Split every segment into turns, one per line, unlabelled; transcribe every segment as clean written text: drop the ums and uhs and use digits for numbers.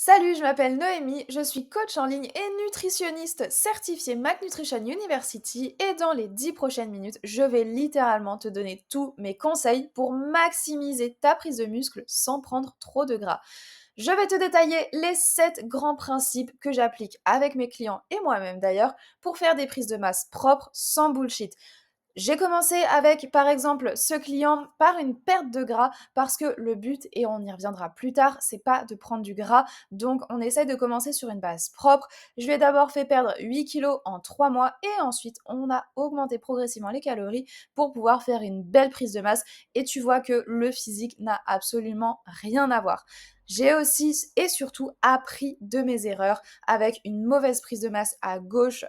Salut, je m'appelle Noémie, je suis coach en ligne et nutritionniste certifiée Mac Nutrition University et dans les 10 prochaines minutes, je vais littéralement te donner tous mes conseils pour maximiser ta prise de muscle sans prendre trop de gras. Je vais te détailler les 7 grands principes que j'applique avec mes clients et moi-même d'ailleurs pour faire des prises de masse propres sans bullshit. J'ai commencé avec, par exemple, ce client par une perte de gras parce que le but, et on y reviendra plus tard, c'est pas de prendre du gras. Donc, on essaye de commencer sur une base propre. Je lui ai d'abord fait perdre 8 kilos en 3 mois et ensuite, on a augmenté progressivement les calories pour pouvoir faire une belle prise de masse. Et tu vois que le physique n'a absolument rien à voir. J'ai aussi et surtout appris de mes erreurs avec une mauvaise prise de masse à gauche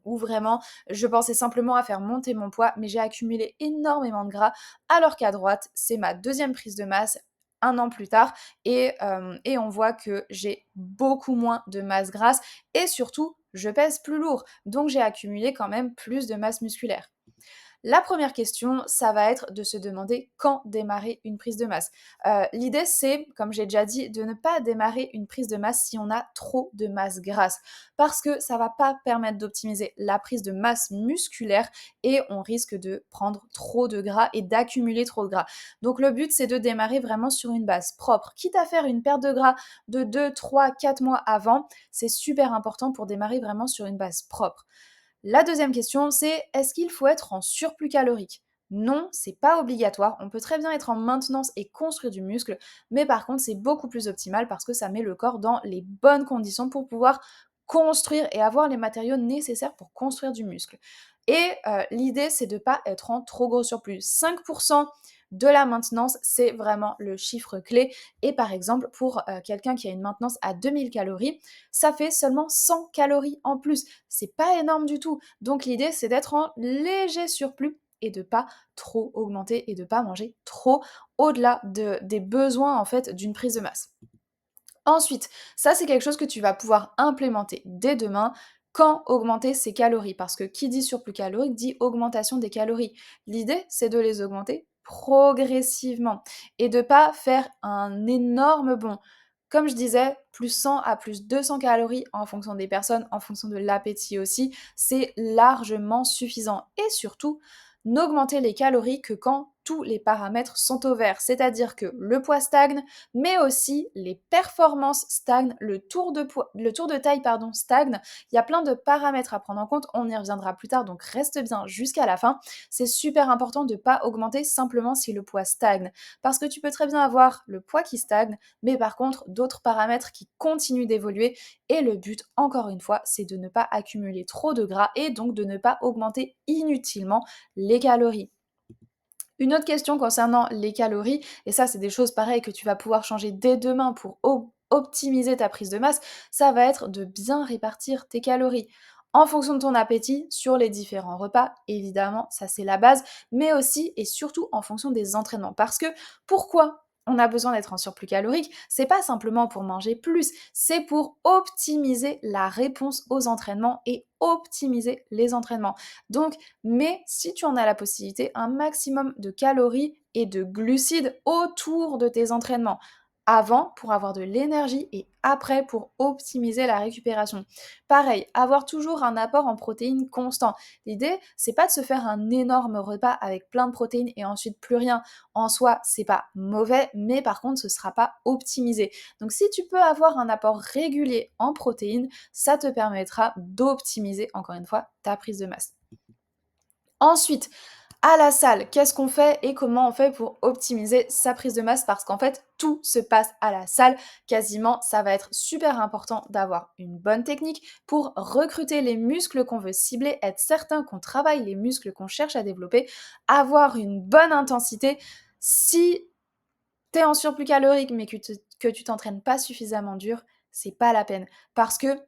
où vraiment je pensais simplement à faire monter mon poids, mais j'ai accumulé énormément de gras, alors qu'à droite, c'est ma deuxième prise de masse un an plus tard, et on voit que j'ai beaucoup moins de masse grasse, et surtout, je pèse plus lourd, donc j'ai accumulé quand même plus de masse musculaire. La première question, ça va être de se demander quand démarrer une prise de masse. L'idée, c'est, comme j'ai déjà dit, de ne pas démarrer une prise de masse si on a trop de masse grasse, parce que ça va pas permettre d'optimiser la prise de masse musculaire et on risque de prendre trop de gras et d'accumuler trop de gras. Donc le but, c'est de démarrer vraiment sur une base propre. Quitte à faire une perte de gras de 2, 3, 4 mois avant, c'est super important pour démarrer vraiment sur une base propre. La deuxième question, c'est est-ce qu'il faut être en surplus calorique? Non, c'est pas obligatoire. On peut très bien être en maintenance et construire du muscle, mais par contre, c'est beaucoup plus optimal parce que ça met le corps dans les bonnes conditions pour pouvoir construire et avoir les matériaux nécessaires pour construire du muscle. Et l'idée, c'est de ne pas être en trop gros surplus. 5% de la maintenance, c'est vraiment le chiffre clé. Et par exemple, pour quelqu'un qui a une maintenance à 2000 calories, ça fait seulement 100 calories en plus. C'est pas énorme du tout. Donc l'idée, c'est d'être en léger surplus et de pas trop augmenter et de pas manger trop au-delà des besoins en fait d'une prise de masse. Ensuite, ça c'est quelque chose que tu vas pouvoir implémenter dès demain. Quand augmenter ses calories? Parce que qui dit surplus calorique dit augmentation des calories. L'idée, c'est de les augmenter progressivement et de pas faire un énorme bond. Comme je disais, plus 100 à plus 200 calories en fonction des personnes, en fonction de l'appétit aussi, c'est largement suffisant. Et surtout, n'augmenter les calories que quand tous les paramètres sont au vert, c'est-à-dire que le poids stagne, mais aussi les performances stagnent, le tour de taille stagne. Il y a plein de paramètres à prendre en compte, on y reviendra plus tard, donc reste bien jusqu'à la fin. C'est super important de ne pas augmenter simplement si le poids stagne, parce que tu peux très bien avoir le poids qui stagne, mais par contre d'autres paramètres qui continuent d'évoluer, et le but, encore une fois, c'est de ne pas accumuler trop de gras et donc de ne pas augmenter inutilement les calories. Une autre question concernant les calories, et ça c'est des choses pareilles que tu vas pouvoir changer dès demain pour optimiser ta prise de masse, ça va être de bien répartir tes calories en fonction de ton appétit sur les différents repas, évidemment, ça c'est la base, mais aussi et surtout en fonction des entraînements. Parce que pourquoi on a besoin d'être en surplus calorique? C'est pas simplement pour manger plus, c'est pour optimiser la réponse aux entraînements et optimiser les entraînements. Donc, mais si tu en as la possibilité, un maximum de calories et de glucides autour de tes entraînements. Avant pour avoir de l'énergie et après pour optimiser la récupération. Pareil, avoir toujours un apport en protéines constant. L'idée, c'est pas de se faire un énorme repas avec plein de protéines et ensuite plus rien. En soi, c'est pas mauvais, mais par contre, ce sera pas optimisé. Donc si tu peux avoir un apport régulier en protéines, ça te permettra d'optimiser encore une fois ta prise de masse. Ensuite, à la salle, qu'est-ce qu'on fait et comment on fait pour optimiser sa prise de masse? Parce qu'en fait, tout se passe à la salle. Quasiment, ça va être super important d'avoir une bonne technique pour recruter les muscles qu'on veut cibler, être certain qu'on travaille les muscles qu'on cherche à développer, avoir une bonne intensité. Si tu es en surplus calorique mais que tu t'entraînes pas suffisamment dur, c'est pas la peine. Parce que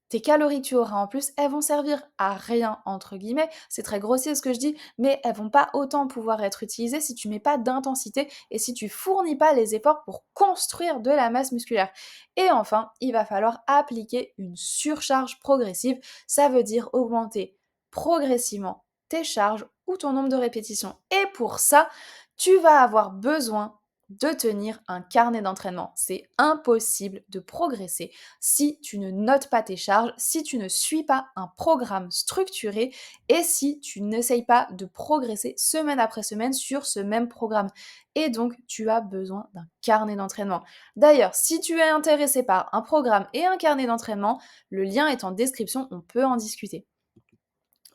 tes calories que tu auras en plus, elles vont servir à rien, entre guillemets. C'est très grossier ce que je dis, mais elles vont pas autant pouvoir être utilisées si tu mets pas d'intensité et si tu fournis pas les efforts pour construire de la masse musculaire. Et enfin, il va falloir appliquer une surcharge progressive. Ça veut dire augmenter progressivement tes charges ou ton nombre de répétitions. Et pour ça, tu vas avoir besoin de tenir un carnet d'entraînement. C'est impossible de progresser si tu ne notes pas tes charges, si tu ne suis pas un programme structuré et si tu n'essayes pas de progresser semaine après semaine sur ce même programme. Et donc, tu as besoin d'un carnet d'entraînement. D'ailleurs, si tu es intéressé par un programme et un carnet d'entraînement, le lien est en description, on peut en discuter.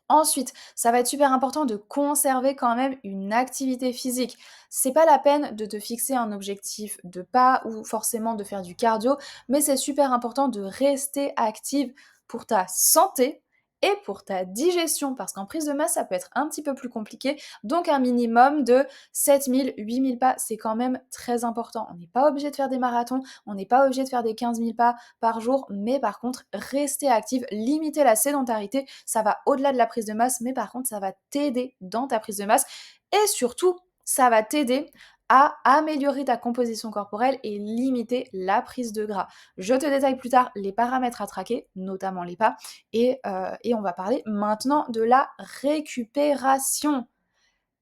Ensuite, ça va être super important de conserver quand même une activité physique. C'est pas la peine de te fixer un objectif de pas ou forcément de faire du cardio, mais c'est super important de rester active pour ta santé et pour ta digestion, parce qu'en prise de masse, ça peut être un petit peu plus compliqué. Donc un minimum de 7 000, 8 000 pas, c'est quand même très important. On n'est pas obligé de faire des marathons, on n'est pas obligé de faire des 15 000 pas par jour, mais par contre, rester active, limiter la sédentarité, ça va au-delà de la prise de masse, mais par contre, ça va t'aider dans ta prise de masse et surtout, ça va t'aider à améliorer ta composition corporelle et limiter la prise de gras. Je te détaille plus tard les paramètres à traquer, notamment les pas, et on va parler maintenant de la récupération.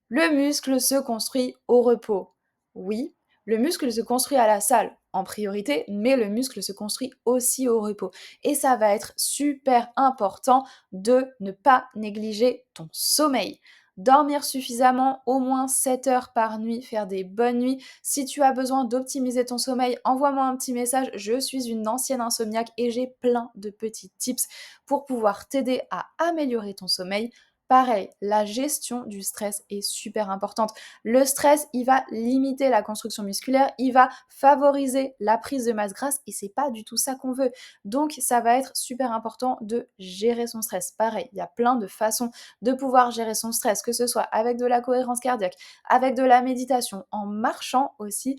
Le muscle se construit au repos. Oui, le muscle se construit à la salle en priorité, mais le muscle se construit aussi au repos. Et ça va être super important de ne pas négliger ton sommeil. Dormir suffisamment, au moins 7 heures par nuit, faire des bonnes nuits. Si tu as besoin d'optimiser ton sommeil, envoie-moi un petit message. Je suis une ancienne insomniaque et j'ai plein de petits tips pour pouvoir t'aider à améliorer ton sommeil. Pareil, la gestion du stress est super importante. Le stress, il va limiter la construction musculaire, il va favoriser la prise de masse grasse et c'est pas du tout ça qu'on veut. Donc, ça va être super important de gérer son stress. Pareil, il y a plein de façons de pouvoir gérer son stress, que ce soit avec de la cohérence cardiaque, avec de la méditation, en marchant aussi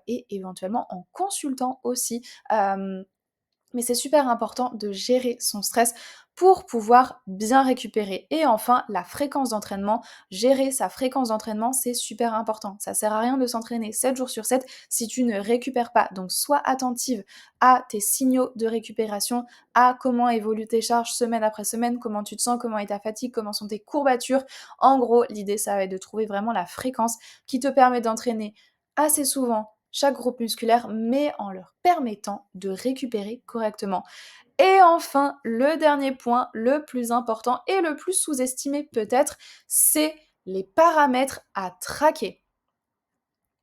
et éventuellement en consultant aussi. Mais c'est super important de gérer son stress pour pouvoir bien récupérer. Et enfin, la fréquence d'entraînement. Gérer sa fréquence d'entraînement, c'est super important. Ça sert à rien de s'entraîner 7 jours sur 7 si tu ne récupères pas. Donc, sois attentive à tes signaux de récupération, à comment évoluent tes charges semaine après semaine, comment tu te sens, comment est ta fatigue, comment sont tes courbatures. En gros, l'idée, ça va être de trouver vraiment la fréquence qui te permet d'entraîner assez souvent chaque groupe musculaire, mais en leur permettant de récupérer correctement. Et enfin, le dernier point, le plus important et le plus sous-estimé peut-être, c'est les paramètres à traquer.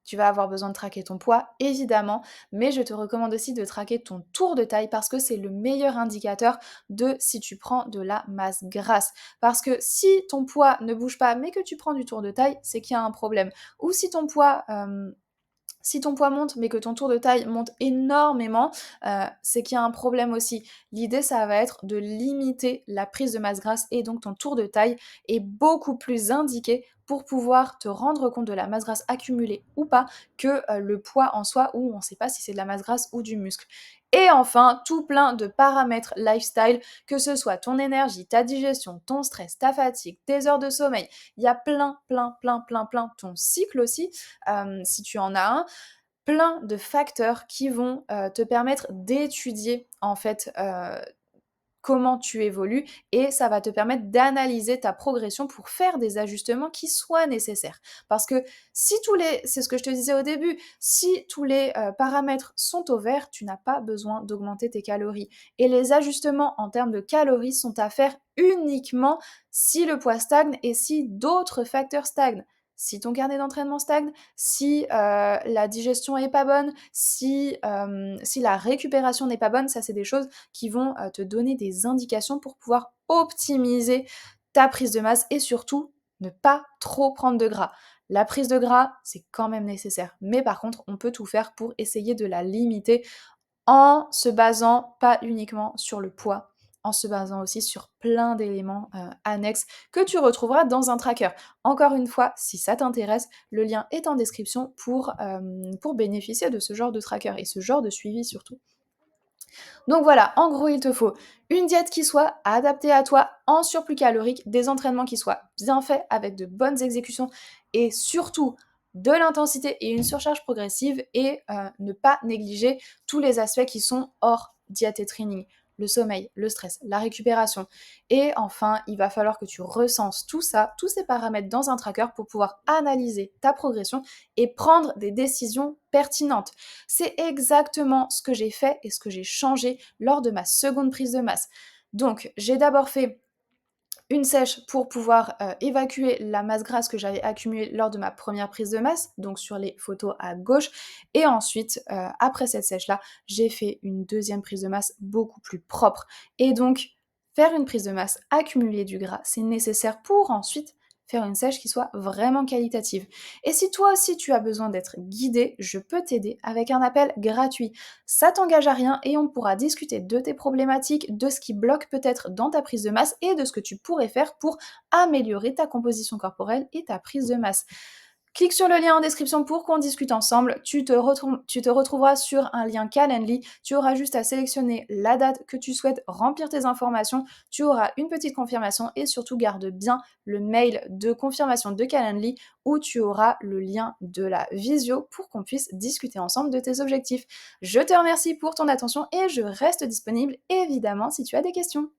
Tu vas avoir besoin de traquer ton poids, évidemment, mais je te recommande aussi de traquer ton tour de taille parce que c'est le meilleur indicateur de si tu prends de la masse grasse. Parce que si ton poids ne bouge pas mais que tu prends du tour de taille, c'est qu'il y a un problème. Ou si ton poids monte, mais que ton tour de taille monte énormément, c'est qu'il y a un problème aussi. L'idée, ça va être de limiter la prise de masse grasse et donc ton tour de taille est beaucoup plus indiqué pour pouvoir te rendre compte de la masse grasse accumulée ou pas que le poids en soi où on ne sait pas si c'est de la masse grasse ou du muscle. Et enfin, tout plein de paramètres lifestyle, que ce soit ton énergie, ta digestion, ton stress, ta fatigue, tes heures de sommeil. Il y a plein, ton cycle aussi, si tu en as un, plein de facteurs qui vont te permettre d'étudier en fait comment tu évolues et ça va te permettre d'analyser ta progression pour faire des ajustements qui soient nécessaires. Parce que si c'est ce que je te disais au début, si tous les paramètres sont au vert, tu n'as pas besoin d'augmenter tes calories. Et les ajustements en termes de calories sont à faire uniquement si le poids stagne et si d'autres facteurs stagnent. Si ton carnet d'entraînement stagne, si la digestion est pas bonne, si la récupération n'est pas bonne, ça c'est des choses qui vont te donner des indications pour pouvoir optimiser ta prise de masse et surtout ne pas trop prendre de gras. La prise de gras, c'est quand même nécessaire, mais par contre, on peut tout faire pour essayer de la limiter en se basant pas uniquement sur le poids, en se basant aussi sur plein d'éléments annexes que tu retrouveras dans un tracker. Encore une fois, si ça t'intéresse, le lien est en description pour bénéficier de ce genre de tracker et ce genre de suivi surtout. Donc voilà, en gros, il te faut une diète qui soit adaptée à toi, en surplus calorique, des entraînements qui soient bien faits avec de bonnes exécutions et surtout de l'intensité et une surcharge progressive et ne pas négliger tous les aspects qui sont hors diète et training. le sommeil, le stress, la récupération. Et enfin, il va falloir que tu recenses tout ça, tous ces paramètres dans un tracker pour pouvoir analyser ta progression et prendre des décisions pertinentes. C'est exactement ce que j'ai fait et ce que j'ai changé lors de ma seconde prise de masse. Donc, j'ai d'abord fait une sèche pour pouvoir évacuer la masse grasse que j'avais accumulée lors de ma première prise de masse, donc sur les photos à gauche. Et ensuite, après cette sèche-là, j'ai fait une deuxième prise de masse beaucoup plus propre. Et donc, faire une prise de masse, accumuler du gras, c'est nécessaire pour ensuite faire une sèche qui soit vraiment qualitative. Et si toi aussi tu as besoin d'être guidé, je peux t'aider avec un appel gratuit. Ça t'engage à rien et on pourra discuter de tes problématiques, de ce qui bloque peut-être dans ta prise de masse et de ce que tu pourrais faire pour améliorer ta composition corporelle et ta prise de masse. Clique sur le lien en description pour qu'on discute ensemble. Tu te retrouveras sur un lien Calendly. Tu auras juste à sélectionner la date que tu souhaites remplir tes informations. Tu auras une petite confirmation et surtout garde bien le mail de confirmation de Calendly où tu auras le lien de la visio pour qu'on puisse discuter ensemble de tes objectifs. Je te remercie pour ton attention et je reste disponible évidemment si tu as des questions.